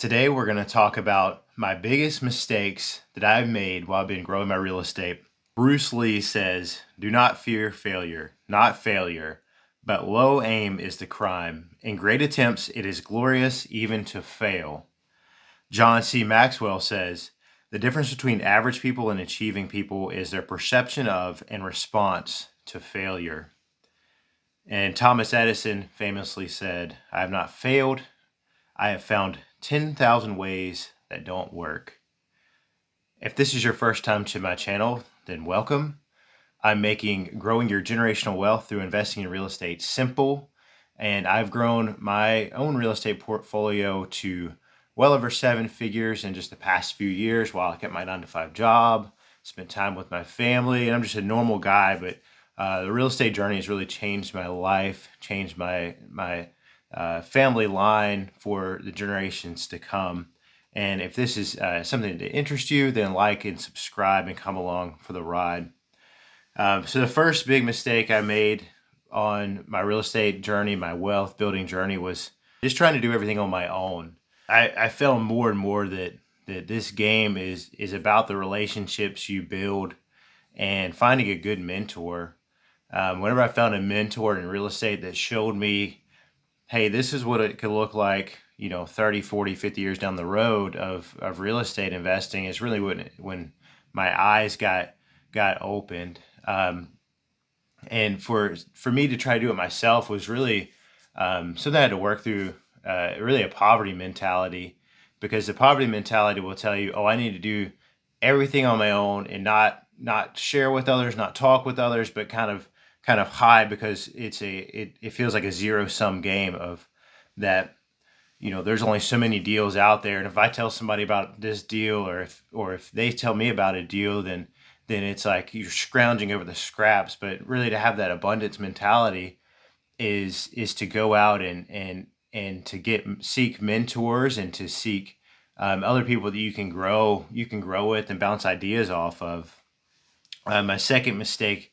Today, we're going to talk about my biggest mistakes that I've made while I've been growing my real estate. Bruce Lee says, "Do not fear failure, not failure, but low aim is the crime. In great attempts, it is glorious even to fail." John C. Maxwell says, "The difference between average people and achieving people is their perception of and response to failure." And Thomas Edison famously said, "I have not failed. I have found 10,000 ways that don't work." If this is your first time to my channel, then welcome. I'm making growing your generational wealth through investing in real estate simple, and I've grown my own real estate portfolio to well over 7 figures in just the past few years while I kept my 9-to-5 job, spent time with my family, and I'm just a normal guy, but the real estate journey has really changed my life, changed my family line for the generations to come. And if this is something that interests you, then like and subscribe and come along for the ride. So the first big mistake I made on my real estate journey, my wealth building journey, was just trying to do everything on my own. I found more and more that this game is about the relationships you build and finding a good mentor. Whenever I found a mentor in real estate that showed me, hey, this is what it could look like, 30, 40, 50 years down the road of real estate investing, is really when my eyes got opened. And for me to try to do it myself was really something I had to work through, really a poverty mentality, because the poverty mentality will tell you, oh, I need to do everything on my own and not share with others, not talk with others, but kind of hide, because it feels like a zero-sum game of that. There's only so many deals out there, and if I tell somebody about this deal, or if they tell me about a deal, then it's like you're scrounging over the scraps. But really, to have that abundance mentality is to go out and to seek mentors, and to seek other people that you can grow with and bounce ideas off of. My second mistake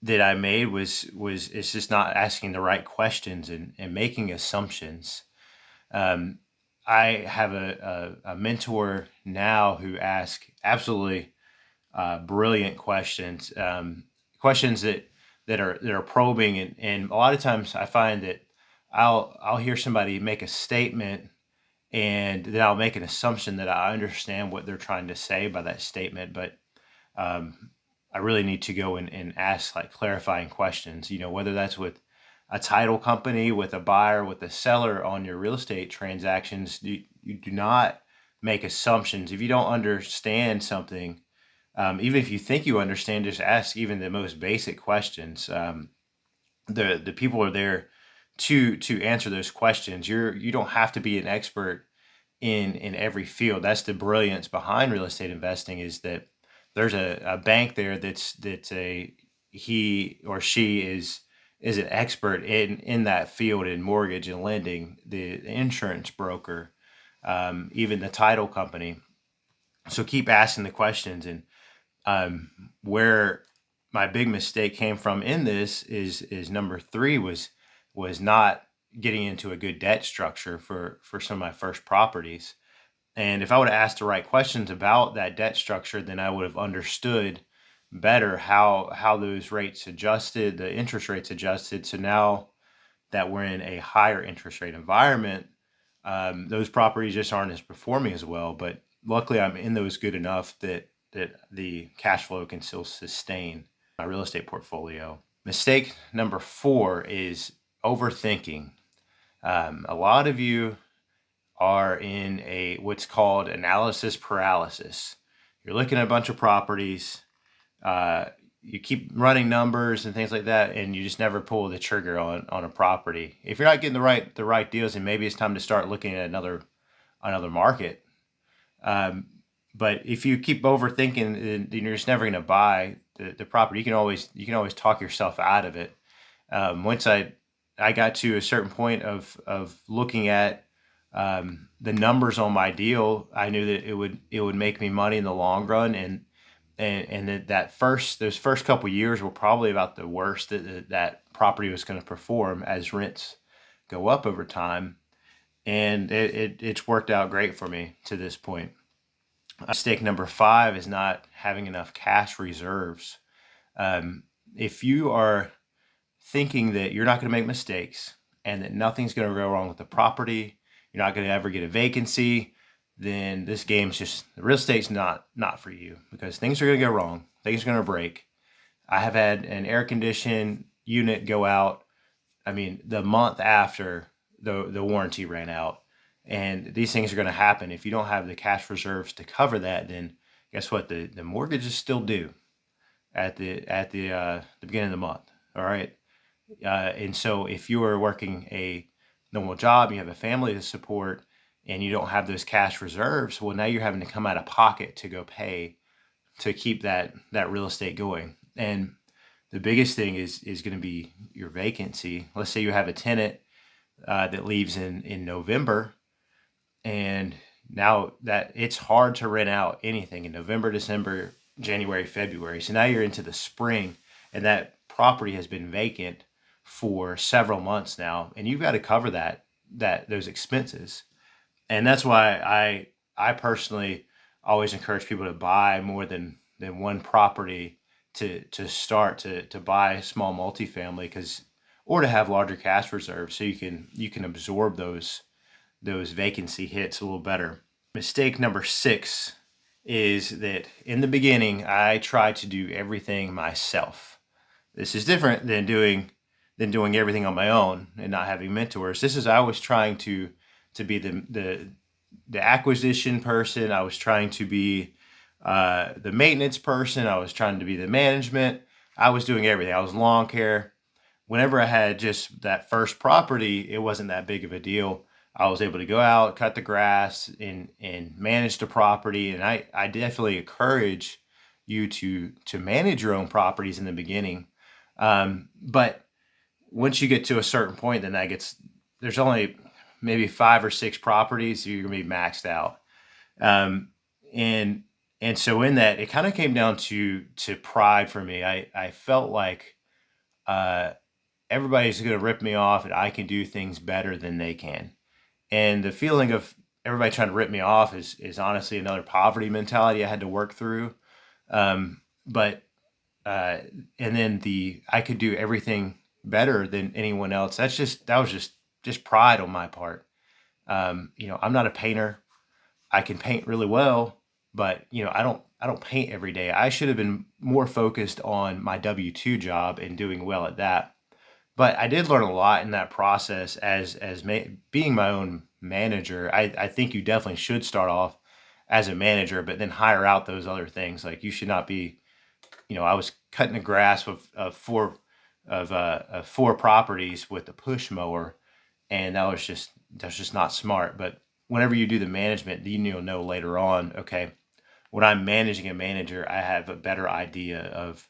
that I made was it's just not asking the right questions and making assumptions. I have a mentor now who asks absolutely brilliant questions, questions that are probing, and a lot of times I find that I'll hear somebody make a statement, and then I'll make an assumption that I understand what they're trying to say by that statement, but I really need to go and ask like clarifying questions, whether that's with a title company, with a buyer, with a seller on your real estate transactions. You do not make assumptions. If you don't understand something, even if you think you understand, just ask even the most basic questions. The people are there to answer those questions. You don't have to be an expert in every field. That's the brilliance behind real estate investing, is that there's a bank there that's he or she is an expert in that field, in mortgage and lending, the insurance broker, even the title company. So keep asking the questions. And where my big mistake came from in this is number three was not getting into a good debt structure for some of my first properties. And if I would have asked the right questions about that debt structure, then I would have understood better how those rates adjusted, the interest rates adjusted. So now that we're in a higher interest rate environment, those properties just aren't as performing as well. But luckily, I'm in those good enough that the cash flow can still sustain my real estate portfolio. Mistake number 4 is overthinking. A lot of you are in what's called analysis paralysis. You're looking at a bunch of properties, you keep running numbers and things like that, and you just never pull the trigger on a property. If you're not getting the right deals, then maybe it's time to start looking at another market. But if you keep overthinking, then you're just never going to buy the property. You can always talk yourself out of it. Once I got to a certain point of looking at the numbers on my deal, I knew that it would make me money in the long run, and those first couple years were probably about the worst that property was going to perform as rents go up over time. and it's worked out great for me to this point. Mistake number 5 is not having enough cash reserves. If you are thinking that you're not going to make mistakes and that nothing's going to go wrong with the property, you're not going to ever get a vacancy, then this game's just, real estate's not for you, because things are going to go wrong. Things are going to break. I have had an air conditioned unit go out, I mean, the month after the warranty ran out. And these things are going to happen. If you don't have the cash reserves to cover that, then guess what? The mortgage is still due at the beginning of the month. All right. And so if you are working a normal job, you have a family to support, and you don't have those cash reserves, well, now you're having to come out of pocket to go pay to keep that real estate going. And the biggest thing is going to be your vacancy. Let's say you have a tenant that leaves in November, and now that it's hard to rent out anything in November, December, January, February. So now you're into the spring, and that property has been vacant for several months now, and you've got to cover those expenses. And that's why I personally always encourage people to buy more than one property to start to buy a small multifamily, because, or to have larger cash reserves so you can absorb those vacancy hits a little better. Mistake number 6 is that in the beginning I tried to do everything myself. This is different than doing everything on my own and not having mentors. This is, I was trying to be the acquisition person. I was trying to be the maintenance person. I was trying to be the management. I was doing everything. I was lawn care. Whenever I had just that first property, it wasn't that big of a deal. I was able to go out, cut the grass, and manage the property. And I definitely encourage you to manage your own properties in the beginning. But once you get to a certain point, then there's only maybe 5 or 6 properties, so you're gonna be maxed out. And so in that, it kind of came down to pride for me. I felt like everybody's gonna rip me off, and I can do things better than they can. And the feeling of everybody trying to rip me off is honestly another poverty mentality I had to work through. But and then I could do everything better than anyone else. That was just pride on my part. I'm not a painter. I can paint really well, but I don't paint every day. I should have been more focused on my W-2 job and doing well at that. But I did learn a lot in that process as being my own manager. I think you definitely should start off as a manager, but then hire out those other things. Like, you should not be, I was cutting the grass of 4 properties with a push mower, and that was just not smart. But whenever you do the management, you'll know later on, okay, when I'm managing a manager, I have a better idea of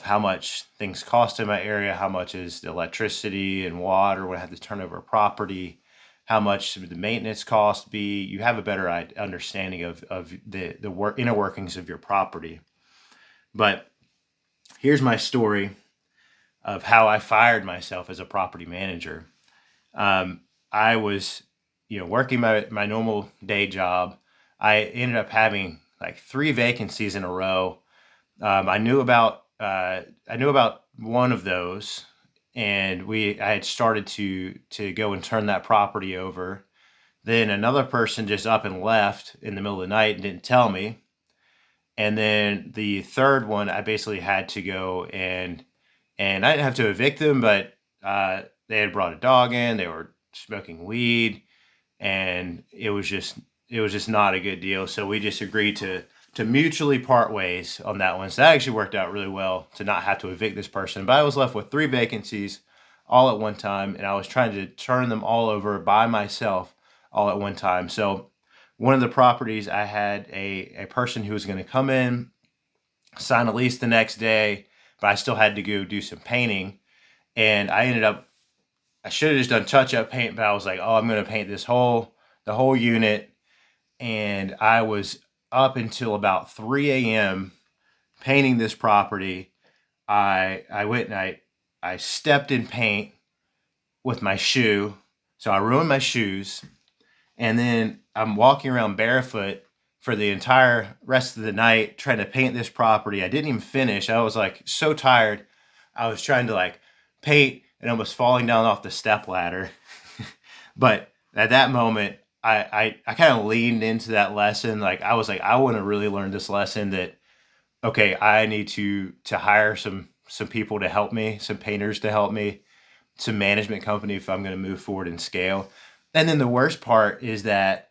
how much things cost in my area, how much is the electricity and water when I have to turn over a property, how much the maintenance cost be. You have a better understanding of the inner workings of your property. But here's my story of how I fired myself as a property manager. I was, working my normal day job. I ended up having like 3 vacancies in a row. I knew about one of those, and I had started to go and turn that property over. Then another person just up and left in the middle of the night and didn't tell me. And then the third one, I basically had to go and I didn't have to evict them, but they had brought a dog in. They were smoking weed, and it was just not a good deal. So we just agreed to mutually part ways on that one. So that actually worked out really well to not have to evict this person. But I was left with 3 vacancies all at one time, and I was trying to turn them all over by myself all at one time. So one of the properties, I had a person who was going to come in, sign a lease the next day, but I still had to go do some painting. And I should have just done touch-up paint, but I was like, oh, I'm going to paint the whole unit. And I was up until about 3 a.m. painting this property. I went and I stepped in paint with my shoe. So I ruined my shoes. And then I'm walking around barefoot for the entire rest of the night trying to paint this property. I didn't even finish. I was like so tired. I was trying to like paint and almost falling down off the step ladder. But at that moment, I kind of leaned into that lesson. Like I was like, I want to really learn this lesson that okay, I need to hire some people to help me, some painters to help me, some management company if I'm going to move forward and scale. And then the worst part is that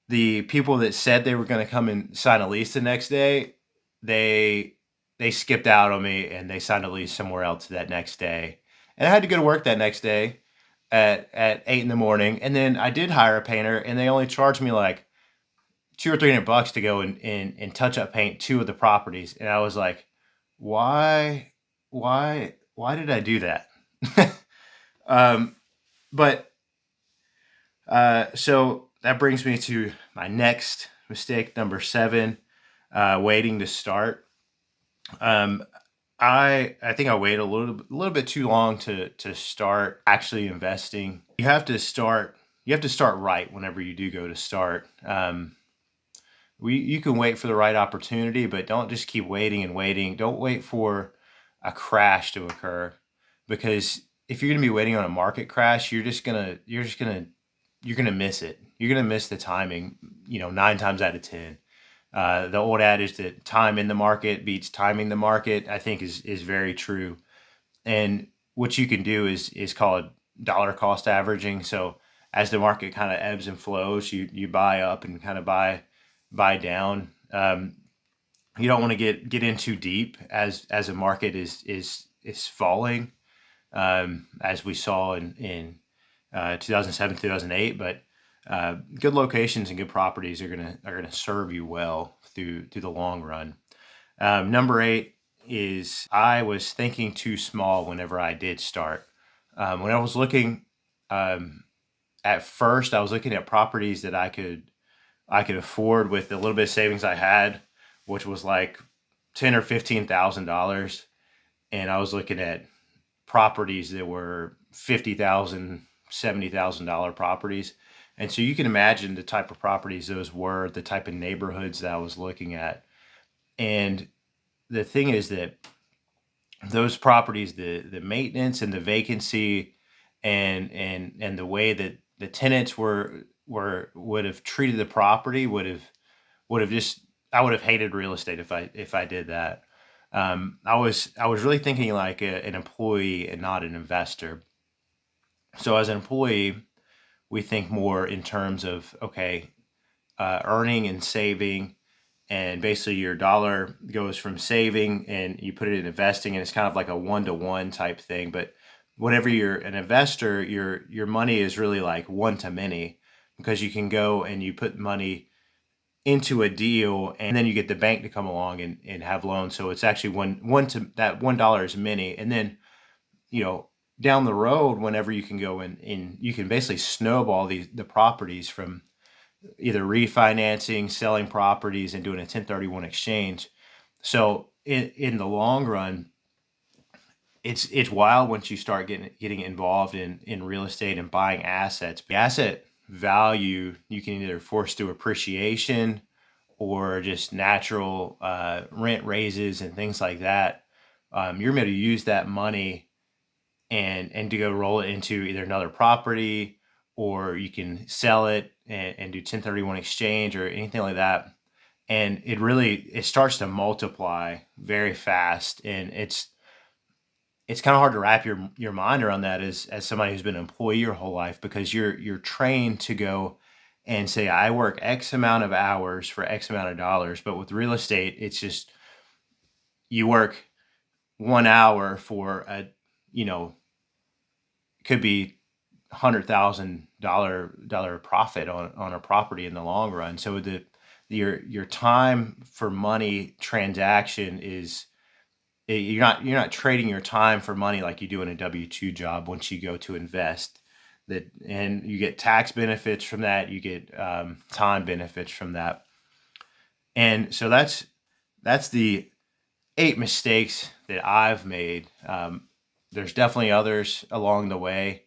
the people that said they were going to come and sign a lease the next day, they they skipped out on me and they signed a lease somewhere else that next day. And I had to go to work that next day at 8 in the morning. And then I did hire a painter, and they only charged me like $200 or $300 to go and touch up paint two of the properties. And I was like, why, why did I do that? um, but so that brings me to my next mistake, number 7, waiting to start. Um, I think I waited a little bit too long to start actually investing. You have to start right whenever you do go to start. You can wait for the right opportunity, but don't just keep waiting and waiting. Don't wait for a crash to occur, because if you're going to be waiting on a market crash, you're gonna miss it. You're gonna miss the timing. 9 times out of 10. The old adage that time in the market beats timing the market, I think is very true. And what you can do is called dollar cost averaging. So as the market kind of ebbs and flows, you buy up and kind of buy down. You don't want to get in too deep as a market is falling, as we saw in 2007, 2008. But good locations and good properties are gonna serve you well through the long run. Number 8 is I was thinking too small whenever I did start. When I was looking, at first, I was looking at properties that I could afford with the little bit of savings I had, which was like $10,000 or $15,000, and I was looking at properties that were $50,000, $70,000 properties. And so you can imagine the type of properties those were, the type of neighborhoods that I was looking at. And the thing is that those properties, the maintenance and the vacancy, and the way that the tenants would have treated the property would have just I would have hated real estate if I did that. I was really thinking like an employee and not an investor. So as an employee, we think more in terms of okay, earning and saving, and basically your dollar goes from saving and you put it in investing, and it's kind of like a one-to-one type thing. But whenever you're an investor, your money is really like one to many, because you can go and you put money into a deal, and then you get the bank to come along and have loans. So it's actually one to that $1 is many. And then you know down the road, whenever you can go and you can basically snowball the properties from either refinancing, selling properties, and doing a 1031 exchange. So in the long run, it's wild once you start getting involved in real estate and buying assets. The asset value, you can either force through appreciation or just natural rent raises and things like that. You're able to use that money and to go roll it into either another property, or you can sell it and do 1031 exchange or anything like that. And it starts to multiply very fast, and it's kind of hard to wrap your mind around that as somebody who's been an employee your whole life, because you're trained to go and say I work X amount of hours for X amount of dollars. But with real estate, it's just you work 1 hour for a you know could be $100,000 profit on a property in the long run. So your time for money transaction is you're not trading your time for money like you do in a W-2 job. Once you go to invest, that and you get tax benefits from that, you get time benefits from that. And so that's the 8 mistakes that I've made. There's definitely others along the way.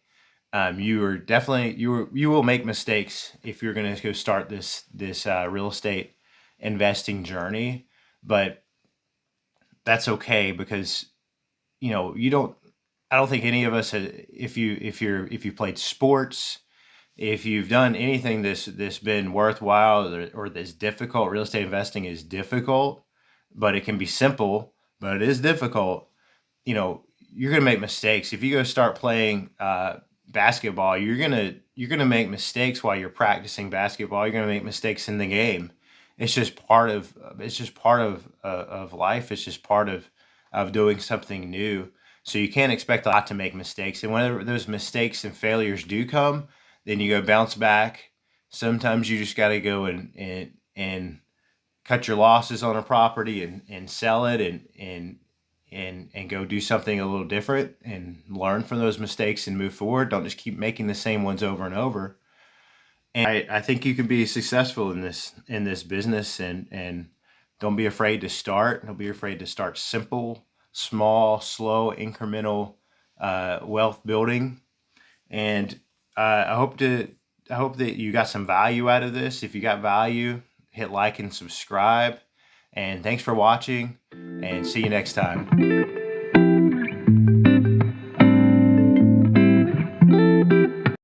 you will make mistakes if you're going to go start this real estate investing journey, but that's okay because you don't. I don't think any of us, if you played sports, if you've done anything this been worthwhile or this difficult, real estate investing is difficult, but it can be simple, but it is difficult. You're gonna make mistakes. If you go start playing basketball, you're gonna make mistakes while you're practicing basketball. You're gonna make mistakes in the game. It's just part of life. It's just part of doing something new. So you can't expect a lot to make mistakes. And whenever those mistakes and failures do come, then you go bounce back. Sometimes you just got to go and cut your losses on a property and sell it and go do something a little different and learn from those mistakes and move forward. Don't just keep making the same ones over and over. And I think you can be successful in this business, and don't be afraid to start. Don't be afraid to start simple, small, slow, incremental wealth building. And I hope that you got some value out of this. If you got value, hit like and subscribe. And thanks for watching, and see you next time.